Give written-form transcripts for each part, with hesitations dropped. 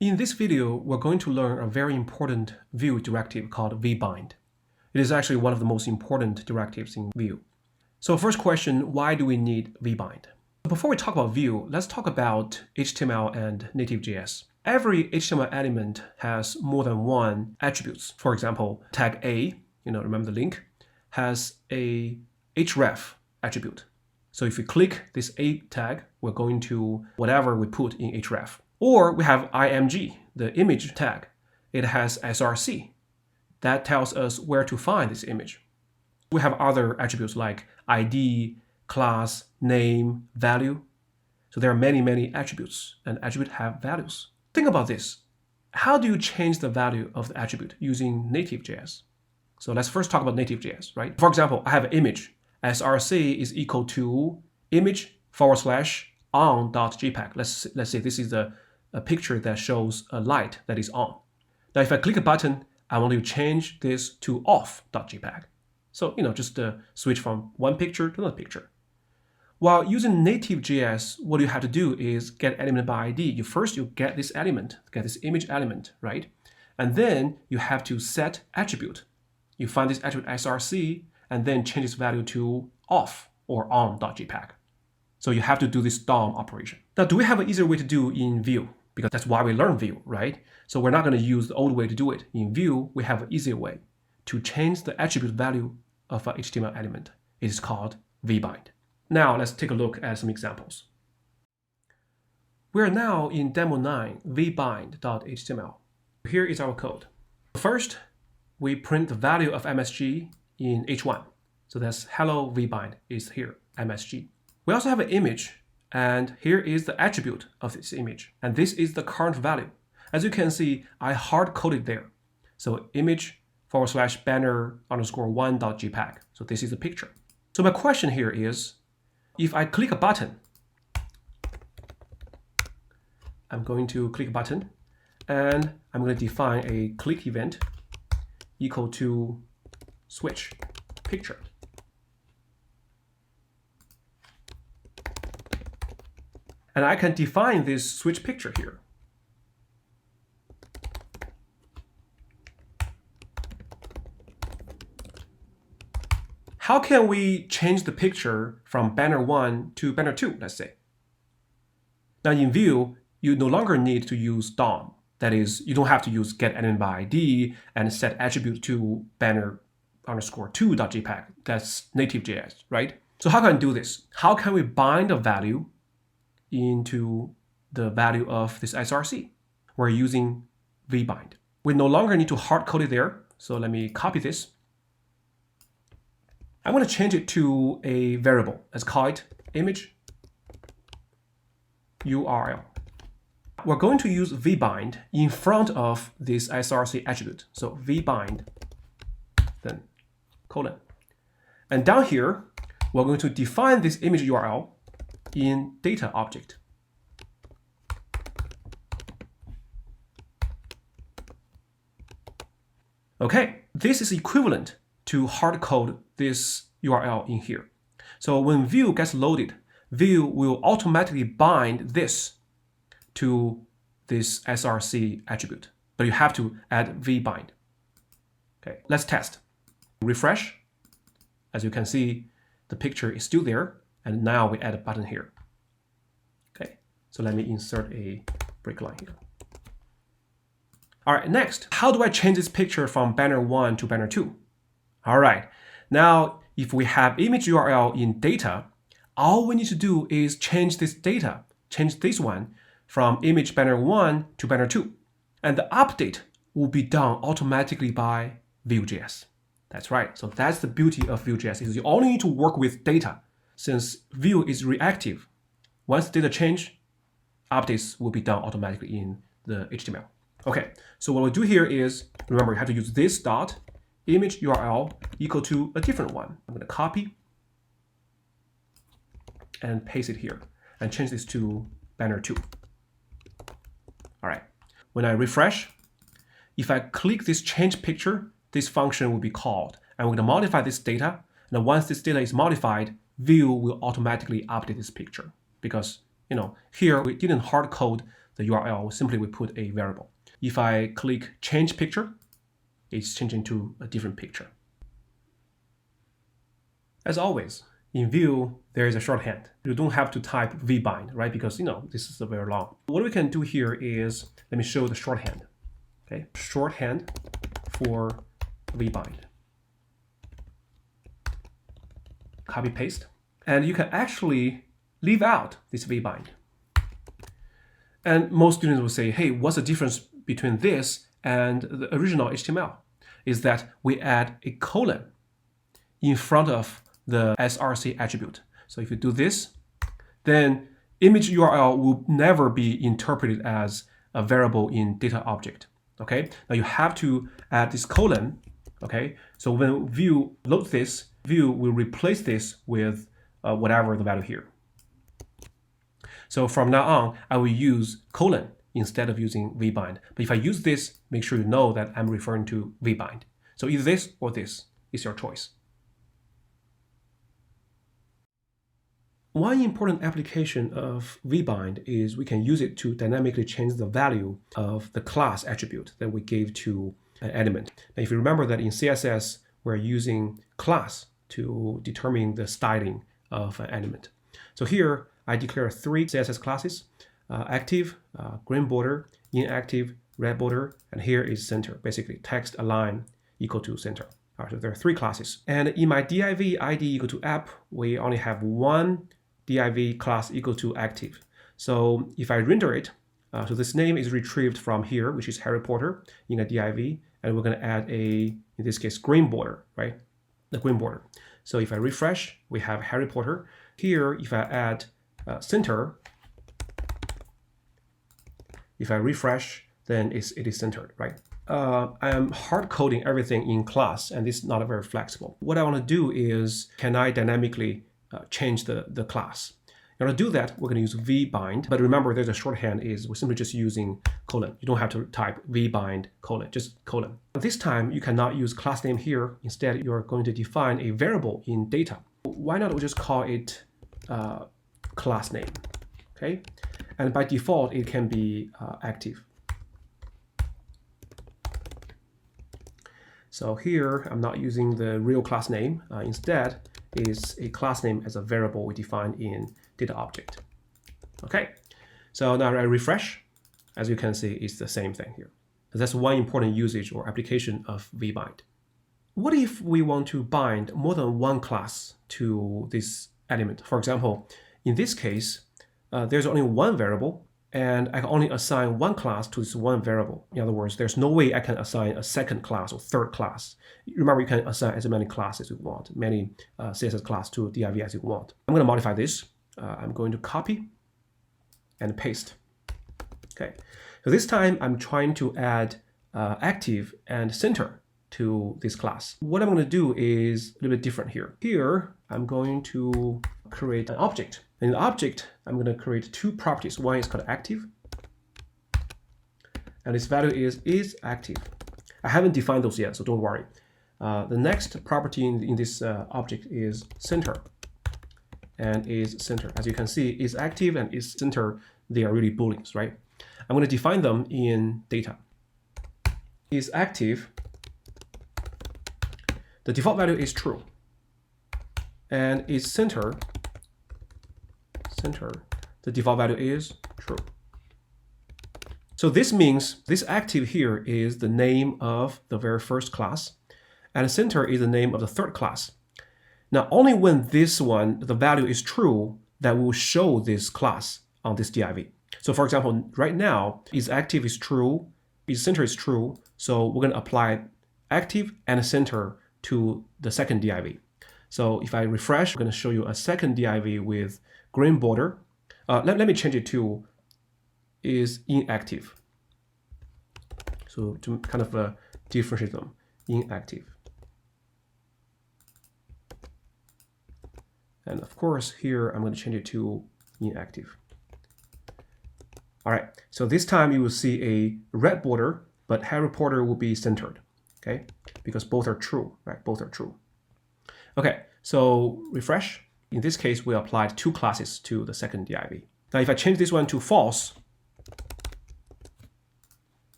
In this video, we're going to learn a very important Vue directive called vbind. It is actually one of the most important directives in Vue. So first question, why do we need vbind? Before we talk about Vue, let's talk about HTML and native.js. Every HTML element has more than one attributes. For example, tag A, remember the link, has a href attribute. So if we click this A tag, we're going to whatever we put in href. Or we have img, the image tag. It has src. That tells us where to find this image. We have other attributes like id, class, name, value. So there are many attributes, and attributes have values. Think about this. How do you change the value of the attribute using native.js? So let's first talk about native.js, right? For example, I have an image. src is equal to image/on.jpg. Let's say this is a picture that shows a light that is on. Now, if I click a button, I want to change this to off.jpg. So, just switch from one picture to another picture. While using native.js, what you have to do is get element by ID. First, you get this element, get this image element, right? And then you have to set attribute. You find this attribute src, and then change its value to off or on.jpg. So you have to do this DOM operation. Now, do we have an easier way to do in Vue? Because that's why we learn Vue, right? So we're not going to use the old way to do it. In Vue, we have an easier way to change the attribute value of an HTML element. It is called vbind. Now, let's take a look at some examples. We're now in demo 9, vbind.html. Here is our code. First, we print the value of MSG in h1. So that's hello vbind is here, MSG. We also have an image, and here is the attribute of this image. And this is the current value. As you can see, I hard-coded there. So image/banner_1.jpg. So this is the picture. So my question here is, if I click a button, I'm going to click a button, and I'm going to define a click event equal to switch picture. And I can define this switch picture here. How can we change the picture from banner 1 to banner 2, let's say? Now in Vue, you no longer need to use DOM. That is, you don't have to use get element by ID and set attribute to banner_2.jpg. That's native.js, right? So how can I do this? How can we bind a value into the value of this src? We're using vbind. We no longer need to hard code it there. So let me copy this. I'm going to change it to a variable. Let's call it image URL. We're going to use vbind in front of this src attribute. So vbind, then colon. And down here, we're going to define this image URL in data object. Okay, this is equivalent to hard code this URL in here. So when Vue gets loaded, Vue will automatically bind this to this src attribute, but you have to add vbind. Okay, let's test. Refresh. As you can see, the picture is still there, and now we add a button here. Okay, so let me insert a break line here. All right, next, how do I change this picture from banner 1 to banner 2? All right, now if we have image URL in data, all we need to do is change this data, change this one from image banner 1 to banner 2. And the update will be done automatically by Vue.js. That's right, so that's the beauty of Vue.js, is you only need to work with data. Since Vue is reactive, once data change, updates will be done automatically in the HTML. Okay, so what we'll do here is, remember, you have to use this dot image URL equal to a different one. I'm going to copy and paste it here and change this to banner 2. All right, when I refresh, if I click this change picture, this function will be called. And we're going to modify this data. And once this data is modified, Vue will automatically update this picture. Because, here we didn't hard code the URL, simply we put a variable. If I click change picture, it's changing to a different picture. As always, in Vue, there is a shorthand. You don't have to type vbind, right? Because this is very long. What we can do here is, let me show the shorthand. Okay, shorthand for vbind. Copy paste, and you can actually leave out this vbind. And most students will say, hey, what's the difference between this and the original HTML? Is that we add a colon in front of the src attribute. So if you do this, then image URL will never be interpreted as a variable in data object. Okay, now you have to add this colon. Okay, so when Vue loads this, Vue will replace this with whatever the value here. So from now on, I will use colon instead of using vbind. But if I use this, make sure you know that I'm referring to vbind. So either this or this is your choice. One important application of vbind is we can use it to dynamically change the value of the class attribute that we gave to an element. Now, if you remember that in CSS, we're using class to determine the styling of an element. So here, I declare 3 CSS classes, active, green border, inactive, red border, and here is center, basically text align equal to center. All right, so there are 3 classes. And in my div id equal to app, we only have one div class equal to active. So if I render it, so this name is retrieved from here, which is Harry Potter in a div, and we're going to add a, in this case, green border, right? The green border. So if I refresh, we have Harry Potter. Here, if I add center, if I refresh, then it is centered, right? I am hard coding everything in class, and this is not very flexible. What I want to do is, can I dynamically change the class? In order to do that, we're going to use vbind. But remember, there's a shorthand is we're simply just using colon. You don't have to type vbind colon, just colon. This time, you cannot use class name here. Instead, you're going to define a variable in data. Why not we just call it class name, okay? And by default, it can be active. So here, I'm not using the real class name. Instead, is a class name as a variable we define in data object. Okay, so now I refresh. As you can see, it's the same thing here. So that's one important usage or application of vbind. What if we want to bind more than one class to this element? For example, in this case, there's only one variable, and I can only assign one class to this one variable. In other words, there's no way I can assign a second class or third class. Remember, you can assign as many classes as you want, many CSS class to div as you want. I'm going to modify this. I'm going to copy and paste. Okay, so this time I'm trying to add active and center to this class. What I'm going to do is a little bit different here. Here, I'm going to create an object. In the object, I'm going to create 2 properties. One is called active, and its value is active. I haven't defined those yet, so don't worry. The next property in this object is center, and is center. As you can see, is active and is center. They are really booleans, right? I'm going to define them in data. Is active, the default value is true, and is center, the default value is true. So this means this active here is the name of the very first class, and center is the name of the third class. Now, only when this one, the value is true, that will show this class on this div. So for example, right now, is active is true, is center is true, so we're going to apply active and center to the second div. So if I refresh, I'm going to show you a second div with green border. Let me change it to is inactive. So to kind of differentiate them, inactive. And of course, here I'm going to change it to inactive. All right, so this time you will see a red border, but Harry Potter will be centered, okay? Because both are true, right? Both are true. Okay, so refresh. In this case, we applied 2 classes to the second div. Now, if I change this one to false,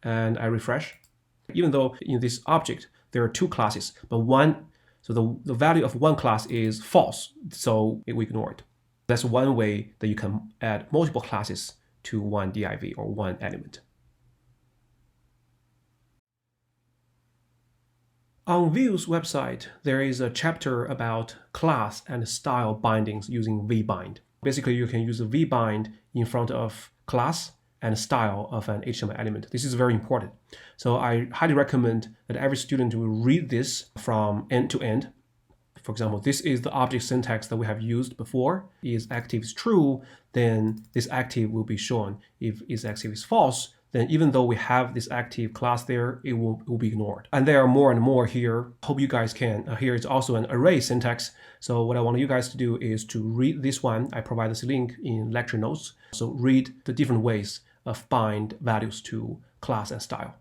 and I refresh. Even though in this object there are two classes, but the value of one class is false, so we ignore it. That's one way that you can add multiple classes to one div or one element. On Vue's website, there is a chapter about class and style bindings using vbind. Basically, you can use a vbind in front of class and style of an HTML element. This is very important. So I highly recommend that every student will read this from end to end. For example, this is the object syntax that we have used before. Is active is true, then this active will be shown. If is active is false, then even though we have this active class there, it will be ignored. And there are more and more here. Hope you guys can. Here is also an array syntax. So what I want you guys to do is to read this one. I provide this link in lecture notes. So read the different ways of bind values to class and style.